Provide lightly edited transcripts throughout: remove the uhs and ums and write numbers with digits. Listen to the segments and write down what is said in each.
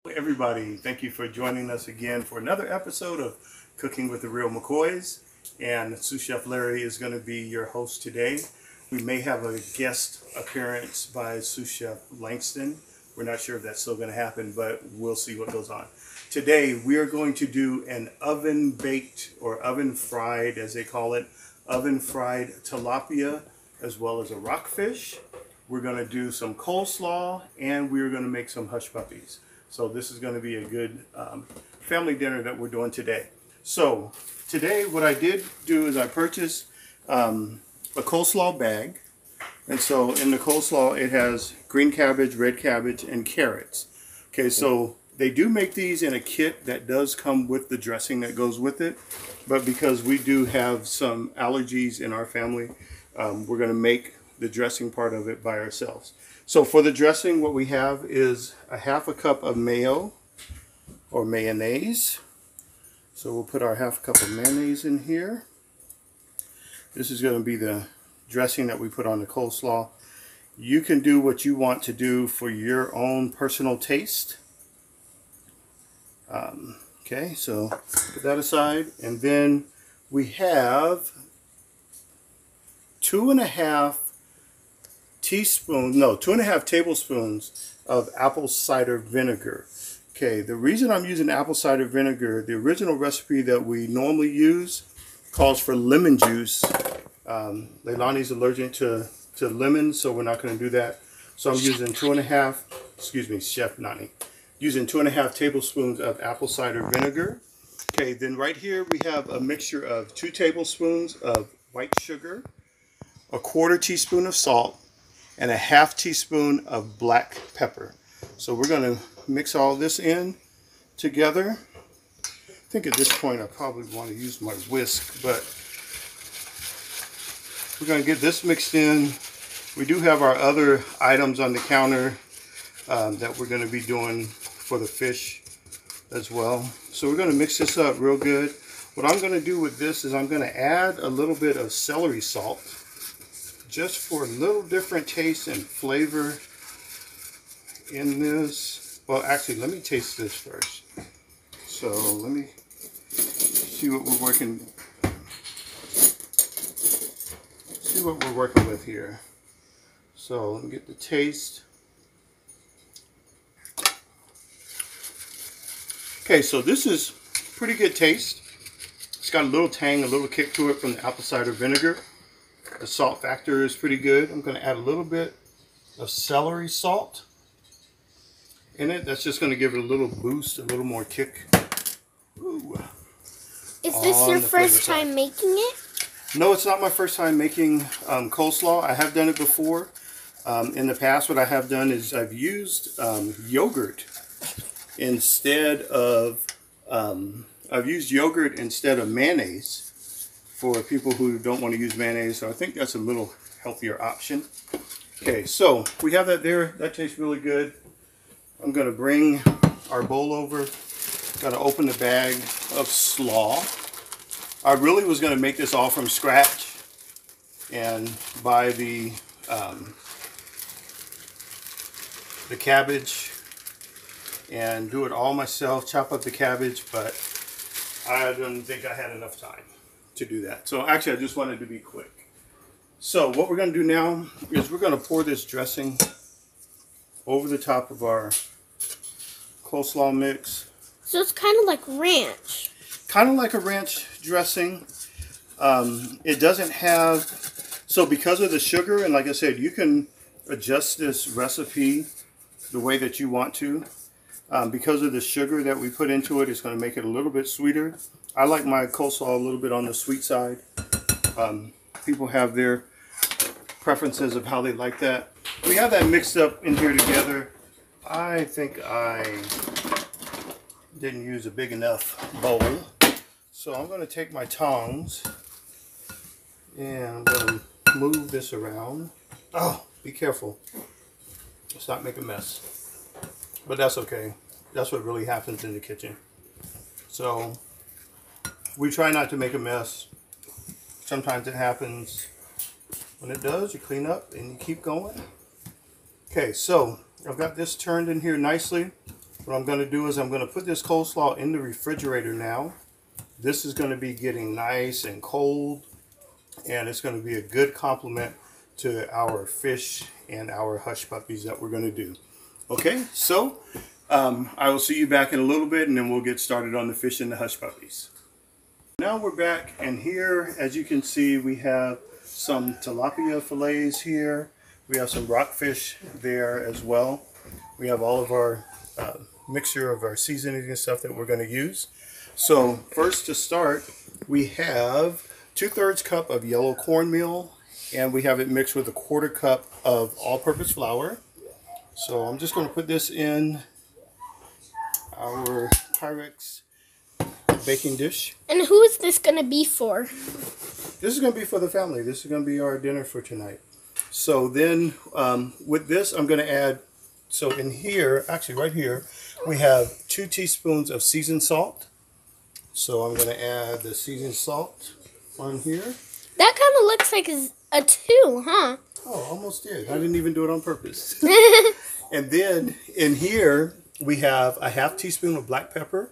Everybody, thank you for joining us again for another episode of Cooking with the Real McCoys. And Sous Chef Larry is going to be your host today. We may have a guest appearance by Sous Chef Langston. We're not sure if that's still going to happen, but we'll see what goes on. Today we are going to do an oven baked or oven fried, as they call it, oven fried tilapia, as well as a rockfish. We're going to do some coleslaw, and we're going to make some hush puppies. So this is going to be a good family dinner that we're doing today. So today what I did do is I purchased a coleslaw bag. And so in the coleslaw it has green cabbage, red cabbage, and carrots. Okay, so they do make these in a kit that does come with the dressing that goes with it. But because we do have some allergies in our family, we're going to make the dressing part of it by ourselves. So for the dressing, what we have is a half a cup of mayo or mayonnaise. So we'll put our half a cup of mayonnaise in here. This is going to be the dressing that we put on the coleslaw. You can do what you want to do for your own personal taste. Okay, so put that aside. And then we have 2.5 tablespoons of apple cider vinegar. Okay, the reason I'm using apple cider vinegar, the original recipe that we normally use calls for lemon juice. Leilani's allergic to lemon, so we're not going to do that. So I'm using 2.5, excuse me, Chef Nani, using 2.5 tablespoons of apple cider vinegar. Okay, then right here we have a mixture of 2 tablespoons of white sugar, a 1/4 teaspoon of salt, and a 1/2 teaspoon of black pepper. So we're going to mix all this in together. I think at this point I probably want to use my whisk, but we're going to get this mixed in. We do have our other items on the counter that we're going to be doing for the fish as well. So we're going to mix this up real good. What I'm going to do with this is I'm going to add a little bit of celery salt, just for a little different taste and flavor in this. Well, actually, let me taste this first. So let me see what we're working with here. So let me get the taste. Okay, so this is pretty good taste. It's got a little tang, a little kick to it from the apple cider vinegar. The salt factor is pretty good. I'm going to add a little bit of celery salt in it. That's just going to give it a little boost, a little more kick. Ooh. Is this your first time making it? No, it's not my first time making coleslaw. I have done it before. In the past, what I have done is I've used yogurt instead of mayonnaise. For people who don't want to use mayonnaise, so I think that's a little healthier option. Okay, so we have that there. That tastes really good. I'm going to bring our bowl over. Got to open the bag of slaw. I really was going to make this all from scratch and buy the cabbage and do it all myself, chop up the cabbage, but I didn't think I had enough time to do that. So actually I just wanted to be quick. So what we're going to do now is we're going to pour this dressing over the top of our coleslaw mix. So it's kind of like ranch. Kind of like a ranch dressing. It doesn't have, so because of the sugar, and like I said, you can adjust this recipe the way that you want to. Because of the sugar that we put into it, it's going to make it a little bit sweeter. I like my coleslaw a little bit on the sweet side. People have their preferences of how they like that. We have that mixed up in here together. I think I didn't use a big enough bowl. So I'm going to take my tongs and I'm going to move this around. Oh, be careful. Let's not make a mess. But that's okay. That's what really happens in the kitchen. So we try not to make a mess. Sometimes it happens. When it does, you clean up and you keep going. Okay, so I've got this turned in here nicely. What I'm going to do is I'm going to put this coleslaw in the refrigerator now. This is going to be getting nice and cold, and it's going to be a good complement to our fish and our hush puppies that we're going to do. Okay, so I will see you back in a little bit, and then we'll get started on the fish and the hush puppies. Now we're back, and here, as you can see, we have some tilapia fillets here. We have some rockfish there as well. We have all of our mixture of our seasoning and stuff that we're going to use. So first to start, we have 2/3 cup of yellow cornmeal, and we have it mixed with 1/4 cup of all-purpose flour. So I'm just going to put this in our Pyrex baking dish. And who is this going to be for? This is going to be for the family. This is going to be our dinner for tonight. So then with this, I'm going to add, so in here, actually right here, we have 2 teaspoons of seasoned salt. So I'm going to add the seasoned salt on here. That kind of looks like a 2, huh? Oh, almost did. I didn't even do it on purpose. And then in here, we have a 1/2 teaspoon of black pepper.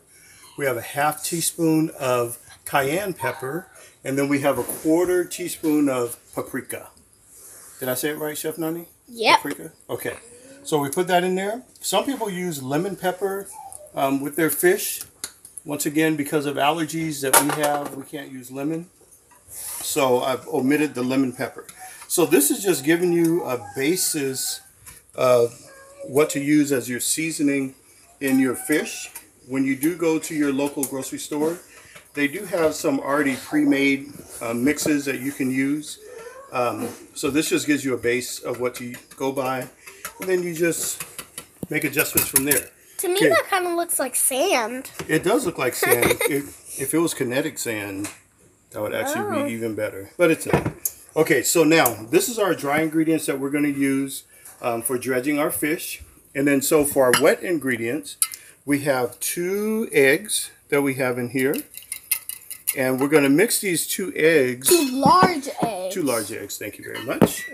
We have a 1/2 teaspoon of cayenne pepper. And then we have a 1/4 teaspoon of paprika. Did I say it right, Chef Nani? Yep. Paprika? Okay. So we put that in there. Some people use lemon pepper with their fish. Once again, because of allergies that we have, we can't use lemon. So I've omitted the lemon pepper. So this is just giving you a basis of what to use as your seasoning in your fish. When you do go to your local grocery store, they do have some already pre-made mixes that you can use. So this just gives you a base of what to go by. And then you just make adjustments from there. To me, that kind of looks like sand. It does look like sand. If it was kinetic sand, that would actually be even better. But it's not. Okay, so now this is our dry ingredients that we're going to use for dredging our fish. And then so for our wet ingredients, we have 2 eggs that we have in here. And we're going to mix these 2 eggs. 2 large eggs. 2 large eggs, thank you very much.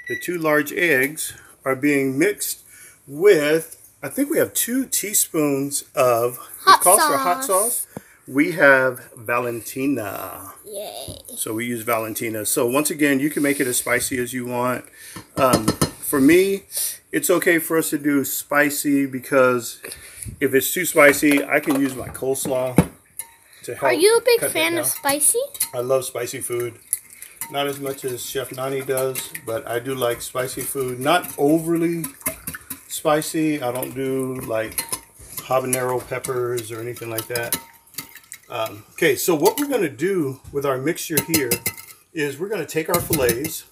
The 2 large eggs are being mixed with, I think we have 2 teaspoons of hot sauce. We have Valentina. Yay. So we use Valentina. So once again, you can make it as spicy as you want. For me, it's okay for us to do spicy because if it's too spicy, I can use my coleslaw to help. Are you a big fan of spicy? I love spicy food. Not as much as Chef Nani does, but I do like spicy food. Not overly spicy. I don't do like habanero peppers or anything like that. Okay, so what we're going to do with our mixture here is we're going to take our fillets.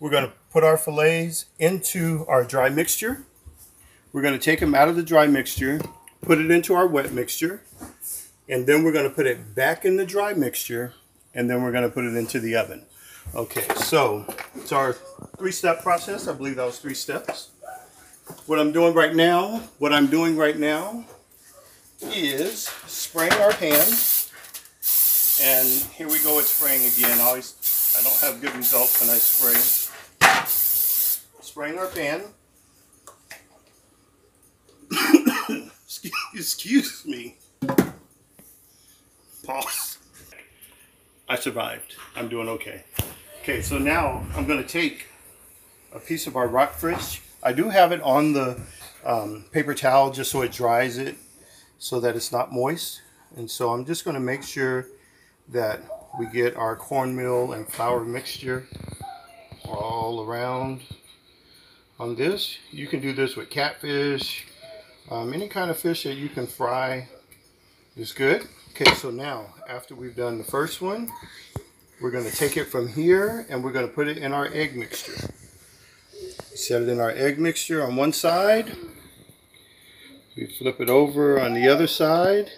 We're going to put our fillets into our dry mixture. We're going to take them out of the dry mixture, put it into our wet mixture, and then we're going to put it back in the dry mixture, and then we're going to put it into the oven. Okay, so it's our 3-step process. I believe that was 3 steps. What I'm doing right now is spraying our pan. And here we go with spraying again. I don't have good results when I spray. Spraying our pan. Excuse me. Pause. I survived. I'm doing okay. Okay, so now I'm going to take a piece of our rockfish. I do have it on the paper towel just so it dries it so that it's not moist. And so I'm just going to make sure that we get our cornmeal and flour mixture all around on this. You can do this with catfish. Any kind of fish that you can fry is good. Okay, so now after we've done the first one, we're going to take it from here and we're going to put it in our egg mixture. Set it in our egg mixture on one side. We flip it over on the other side.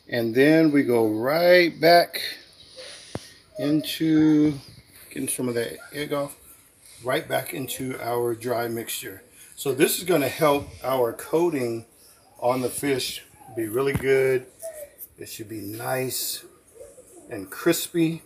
And then we go right back into, getting some of that egg off, right back into our dry mixture. So this is going to help our coating on the fish be really good. It should be nice and crispy.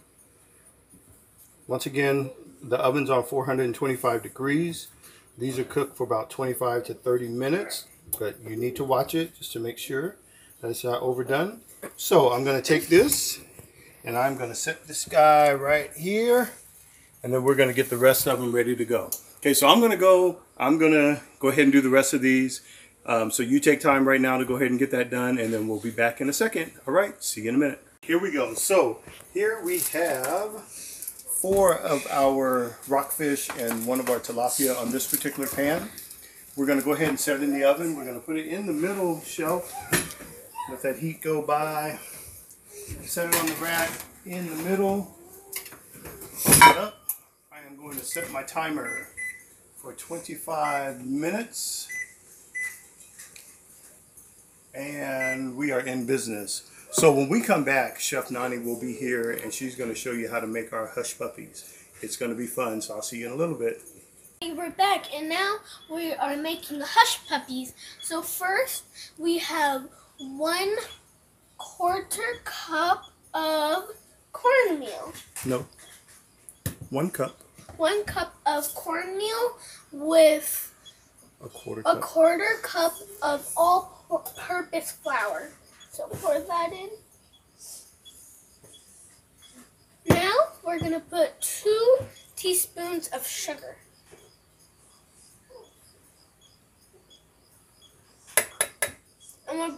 Once again, the oven's on 425 degrees. These are cooked for about 25 to 30 minutes. but you need to watch it just to make sure that it's not overdone. So I'm going to take this and I'm going to set this guy right here, and then we're going to get the rest of them ready to go. Okay, so I'm going to go ahead and do the rest of these. So you take time right now to go ahead and get that done, and then we'll be back in a second. All right, see you in a minute. Here we go. So here we have 4 of our rockfish and 1 of our tilapia on this particular pan. We're going to go ahead and set it in the oven. We're going to put it in the middle shelf. Let that heat go by. Set it on the rack in the middle. Open it up. I am going to set my timer for 25 minutes. And we are in business. So when we come back, Chef Nani will be here and she's going to show you how to make our hush puppies. It's going to be fun, so I'll see you in a little bit. We're back, and now we are making the hush puppies. So first, we have 1/4 cup of cornmeal. No. 1 cup. 1 cup of cornmeal with a quarter cup of all-purpose flour. So pour that in. Now we're going to put 2 teaspoons of sugar. And we're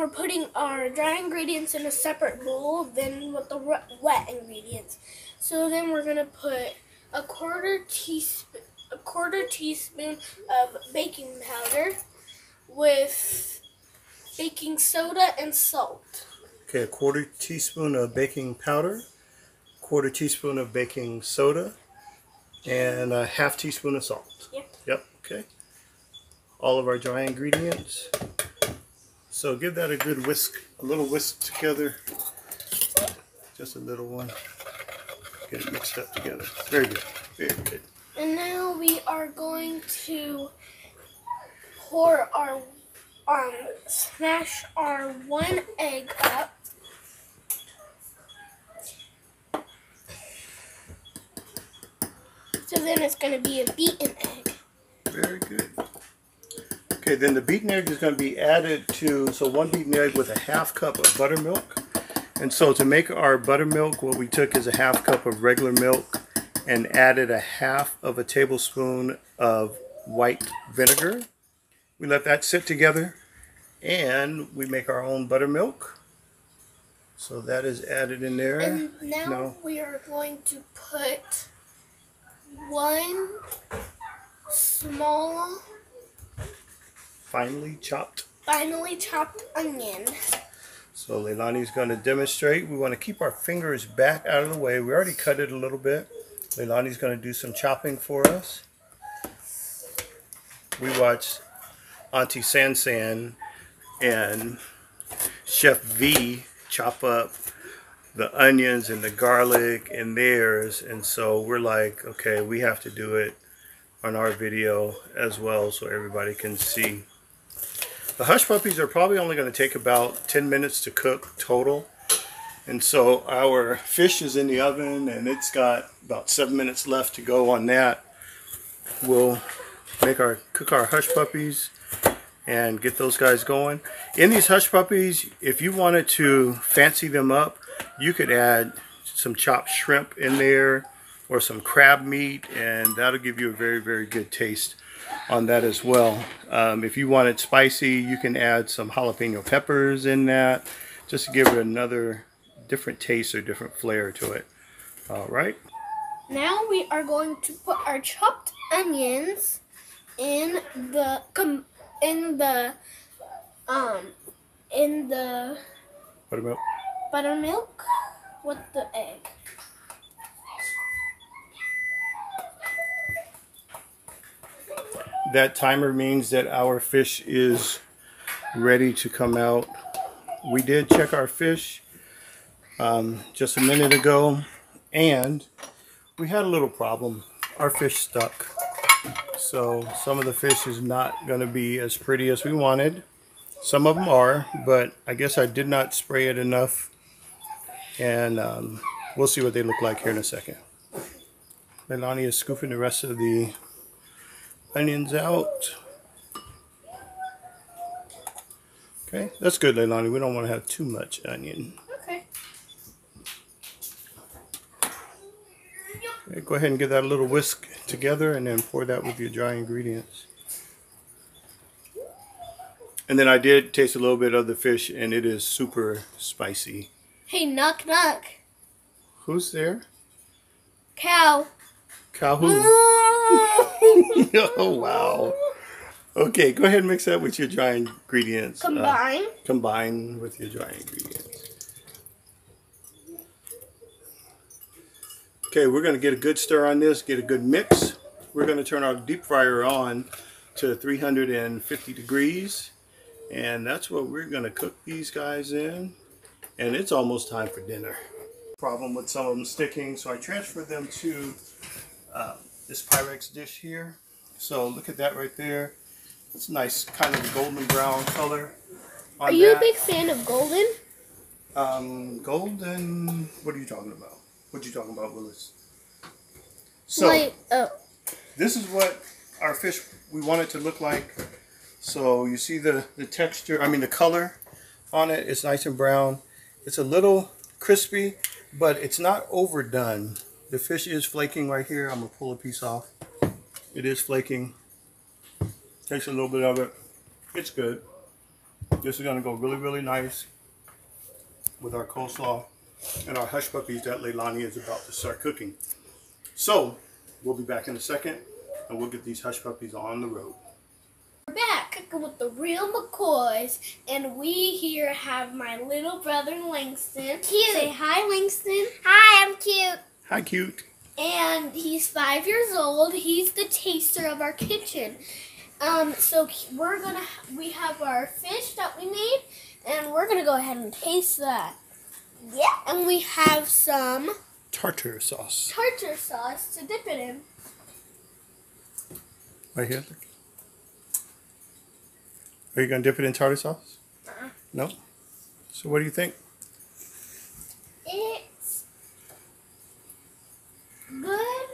putting our dry ingredients in a separate bowl than with the wet ingredients. So then we're going to put a quarter teaspoon of baking powder with baking soda and salt. Okay, a 1/4 teaspoon of baking powder, 1/4 teaspoon of baking soda, and a 1/2 teaspoon of salt. Yep, okay. All of our dry ingredients. So give that a good whisk, a little whisk together. Just a little one. Get it mixed up together. Very good, very good. And now we are going to pour our smash our 1 egg up. So then it's going to be a beaten egg. Very good. Okay, then the beaten egg is going to be added to, so 1 beaten egg with a 1/2 cup of buttermilk. And so to make our buttermilk, what we took is a 1/2 cup of regular milk and added a 1/2 tablespoon of white vinegar. We let that sit together and we make our own buttermilk. So that is added in there. And now we are going to put 1 small finely chopped onion. So Leilani's going to demonstrate. We want to keep our fingers back out of the way. We already cut it a little bit. Leilani's going to do some chopping for us. We watched Auntie Sansan and Chef V chop up the onions and the garlic in theirs, and so we're like, okay, we have to do it on our video as well so everybody can see. The hush puppies are probably only going to take about 10 minutes to cook total, and so our fish is in the oven and it's got about 7 minutes left to go on that. We'll cook our hush puppies and get those guys going. In these hush puppies, if you wanted to fancy them up, you could add some chopped shrimp in there or some crab meat, and that'll give you a very, very good taste on that as well. If you want it spicy, you can add some jalapeno peppers in that just to give it another different taste or different flair to it. All right. Now we are going to put our chopped onions in the buttermilk with the egg. That timer means that our fish is ready to come out. We did check our fish just a minute ago, and we had a little problem. Our fish stuck. So some of the fish is not going to be as pretty as we wanted. Some of them are, but I guess I did not spray it enough. And we'll see what they look like here in a second. Leilani is scooping the rest of the onions out. Okay, that's good, Leilani. We don't want to have too much onion. Okay. Okay, go ahead and give that a little whisk together and then pour that with your dry ingredients. And then I did taste a little bit of the fish and it is super spicy. Hey, knock knock. Who's there? Cow. Cow who? Oh, wow. Okay, go ahead and mix that with your dry ingredients. Combine. Combine with your dry ingredients. Okay, we're going to get a good stir on this, get a good mix. We're going to turn our deep fryer on to 350 degrees. And that's what we're going to cook these guys in. And it's almost time for dinner. Problem with some of them sticking, so I transferred them to this Pyrex dish here. So look at that right there. It's nice kind of golden brown color. Are you a big fan of golden? Golden, what are you talking about? What you talking about, Willis? So, like, this is what our fish, we want it to look like. So you see the texture, I mean the color on it. It's nice and brown. It's a little crispy, but it's not overdone. The fish is flaking right here. I'm going to pull a piece off. It is flaking. Takes a little bit of it. It's good. This is going to go really, really nice with our coleslaw and our hush puppies that Leilani is about to start cooking. So, we'll be back in a second and we'll get these hush puppies on the road. We're back cooking with the real McCoys, and we here have my little brother Langston. Cute. Say hi, Langston. Hi, I'm cute. Hi, cute. And he's 5 years old. He's the taster of our kitchen. So we have our fish that we made, and we're gonna go ahead and taste that. Yeah. And we have some Tartar sauce. tartar sauce to dip it in. Right here. Look. Are you gonna dip it in tartar sauce? No. So what do you think? It's good,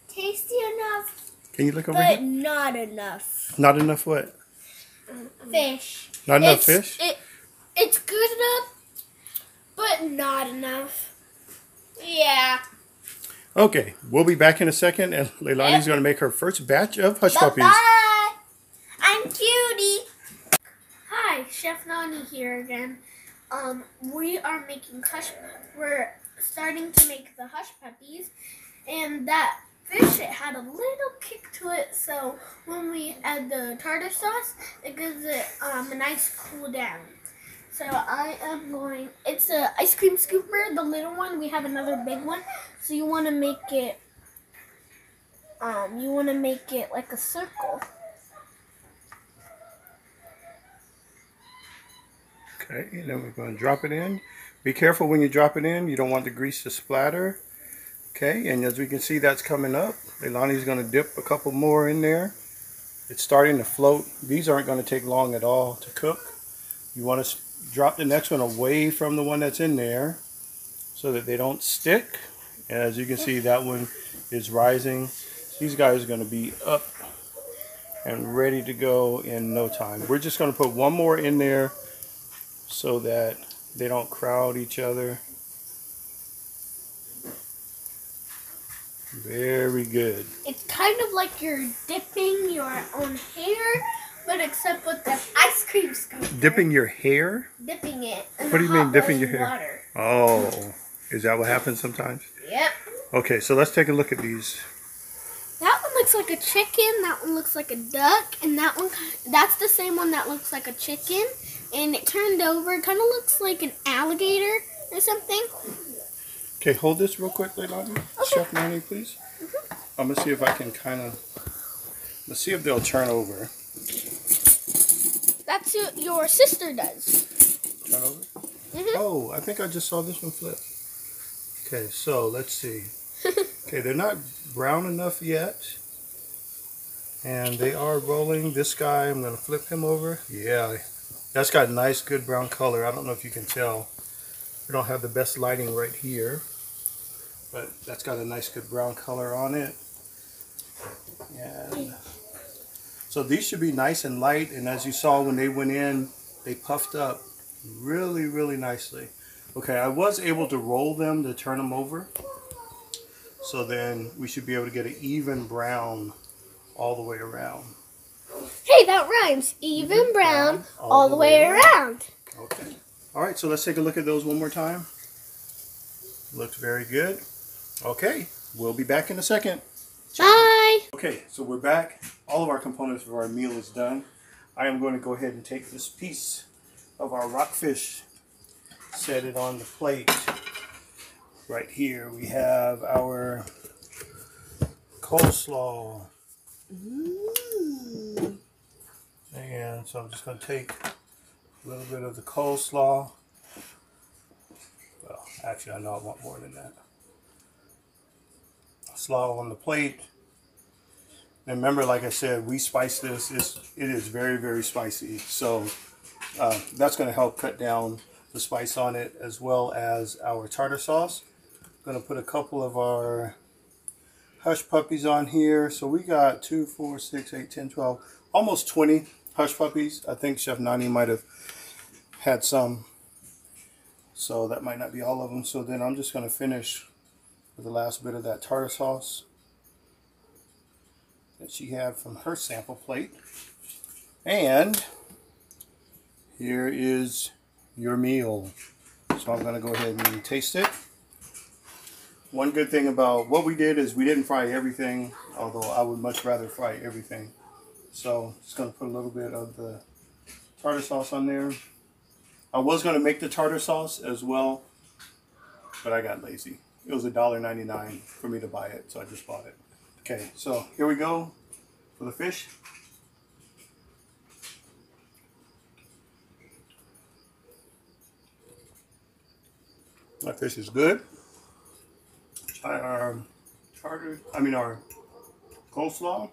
tasty enough, Can you look over but here? not enough. Not enough what? Fish. Not enough fish? It's good enough, but not enough. Yeah. Okay, we'll be back in a second, and Leilani's going to make her first batch of hush puppies. Bye-bye. I'm Cutie. Hi, Chef Nani here again. We are making we're starting to make the hush puppies, and that fish, it had a little kick to it, so when we add the tartar sauce, it gives it a nice cool down. So I am going, it's a ice cream scooper, the little one. We have another big one. So you want to make it like a circle. Okay, and then we're going to drop it in. Be careful when you drop it in. You don't want the grease to splatter. Okay, and as we can see, that's coming up. Leilani's going to dip a couple more in there. It's starting to float. These aren't going to take long at all to cook. You want to drop the next one away from the one that's in there so that they don't stick. And as you can see, that one is rising. These guys are going to be up and ready to go in no time. We're just going to put one more in there so that they don't crowd each other. Very good. It's kind of like you're dipping your own hair, but except with the ice cream scooper. Dipping your hair? Dipping it in What do you mean dipping your hair? water. Oh, is that what happens sometimes? Yep. Okay, so let's take a look at these. That one looks like a chicken, that one looks like a duck, and that's the same one that looks like a chicken, and it turned over, it kind of looks like an alligator or something. Okay, hold this real quick, Leilani. Okay. Chef Nani, please. I'm going to see if I can let's see if they'll turn over. That's what your sister does. Turn over? Oh, I think I just saw this one flip. Okay, so let's see. Okay, they're not brown enough yet. And they are rolling. This guy, I'm going to flip him over. Yeah, that's got a nice, good brown color. I don't know if you can tell. We don't have the best lighting right here. But that's got a nice, good brown color on it. And So these should be nice and light, and as you saw when they went in, they puffed up really, really nicely. Okay, I was able to roll them to turn them over. So then we should be able to get an even brown all the way around. Hey, that rhymes. Even brown all the way around. Okay. All right, so let's take a look at those one more time. Looks very good. Okay, we'll be back in a second. Bye. Okay, so we're back. All of our components of our meal is done. I am going to go ahead and take this piece of our rockfish, set it on the plate. Right here we have our coleslaw. And so I'm just going to take a little bit of the coleslaw. Well, actually I know I want more than that. Slaw on the plate. And remember, like I said, we spice this. It is very, very spicy. So that's going to help cut down the spice on it, as well as our tartar sauce. I'm going to put a couple of our hush puppies on here. So we got 2, 4, 6, 8, 10, 12, almost 20 hush puppies. I think Chef Nani might have had some. So that might not be all of them. So then I'm just going to finish with the last bit of that tartar sauce that she had from her sample plate. And here is your meal. So I'm going to go ahead and taste it. One good thing about what we did is we didn't fry everything, although I would much rather fry everything. So just going to put a little bit of the tartar sauce on there. I was going to make the tartar sauce as well, but I got lazy. It was $1.99 for me to buy it, so I just bought it. Okay, so here we go for the fish. Our fish is good. Our coleslaw.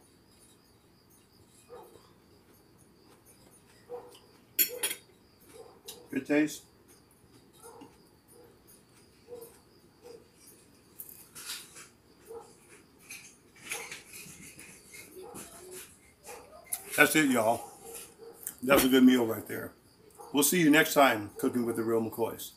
Good taste. That's it, y'all. That was a good meal right there. We'll see you next time, Cooking with the Real McCoys.